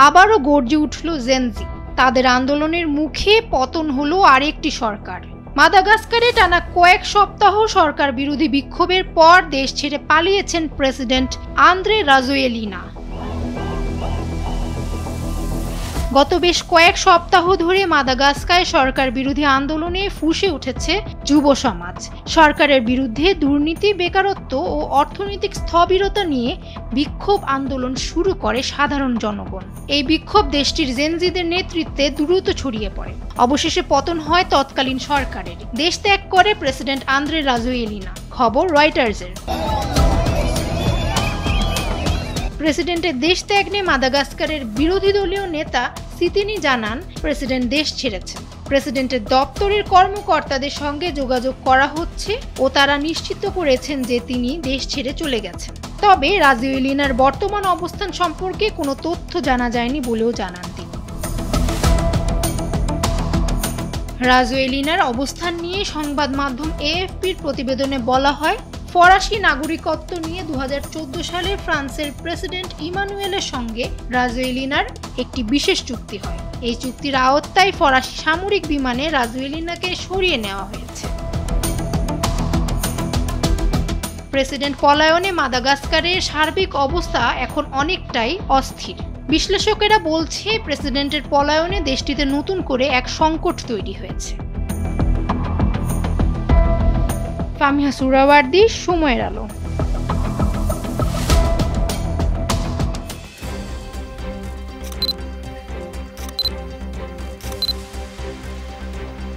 আবারও গর্জে উঠল জেনজি। তাদের আন্দোলনের মুখে পতন হলো আরেকটি সরকার। মাদাগাস্কারে টানা কয়েক সপ্তাহ সরকার বিরোধী বিক্ষোভের পর দেশ ছেড়ে পালিয়েছেন প্রেসিডেন্ট আন্দ্রে রাজোয়েলিনা। গত বেশ কয়েক সপ্তাহ ধরে মাদাগাস্কারে সরকার বিরোধী আন্দোলনে ফুঁসে উঠেছে যুব সমাজ। সরকারের বিরুদ্ধে দুর্নীতি, বেকারত্ব ও অর্থনৈতিক স্থবিরতা নিয়ে বিক্ষোভ আন্দোলন শুরু করে সাধারণ জনগণ। এই বিক্ষোভ দেশটির জেনজিদের নেতৃত্বে দ্রুত ছড়িয়ে পড়ে। অবশেষে পতন হয় তৎকালীন সরকারের। দেশ ত্যাগ করে প্রেসিডেন্ট আন্দ্রে রাজোয়েলিনা। খবর রয়টার্সের। প্রেসিডেন্টের দেশ ত্যাগ নিয়ে মাদাগাস্কারের বিরোধী দলীয় নেতা সিতিনি জানান, প্রেসিডেন্ট দেশ ছেড়েছেন। প্রেসিডেন্টের দপ্তরের কর্মকর্তাদের সঙ্গে যোগাযোগ করা হচ্ছে ও তারা নিশ্চিত করেছেন যে তিনি দেশ ছেড়ে চলে গেছেন। তবে রাজোয়েলিনার বর্তমান অবস্থান সম্পর্কে কোনো তথ্য জানা যায়নি বলেও জানান তিনি। রাজোয়েলিনার অবস্থান নিয়ে সংবাদ মাধ্যম এএফপির প্রতিবেদনে বলা হয়, ফরাসি নাগরিকত্ব নিয়ে 2014 সালে ফ্রান্সের প্রেসিডেন্ট ইমানুয়েলের সঙ্গে রাজোয়েলিনার একটি বিশেষ চুক্তি হয়। এই চুক্তির আওতায় ফরাসি সামরিক বিমানে রাজোয়েলিনাকে সরিয়ে নেওয়া হয়েছে। প্রেসিডেন্ট পলায়নে মাদাগাস্কারের সার্বিক অবস্থা এখন অনেকটাই অস্থির। বিশ্লেষকেরা বলছে, প্রেসিডেন্টের পলায়নে দেশটিতে নতুন করে এক সংকট তৈরি হয়েছে। ফামিহা সুহরাওয়ার্দী, সময়ের আলো।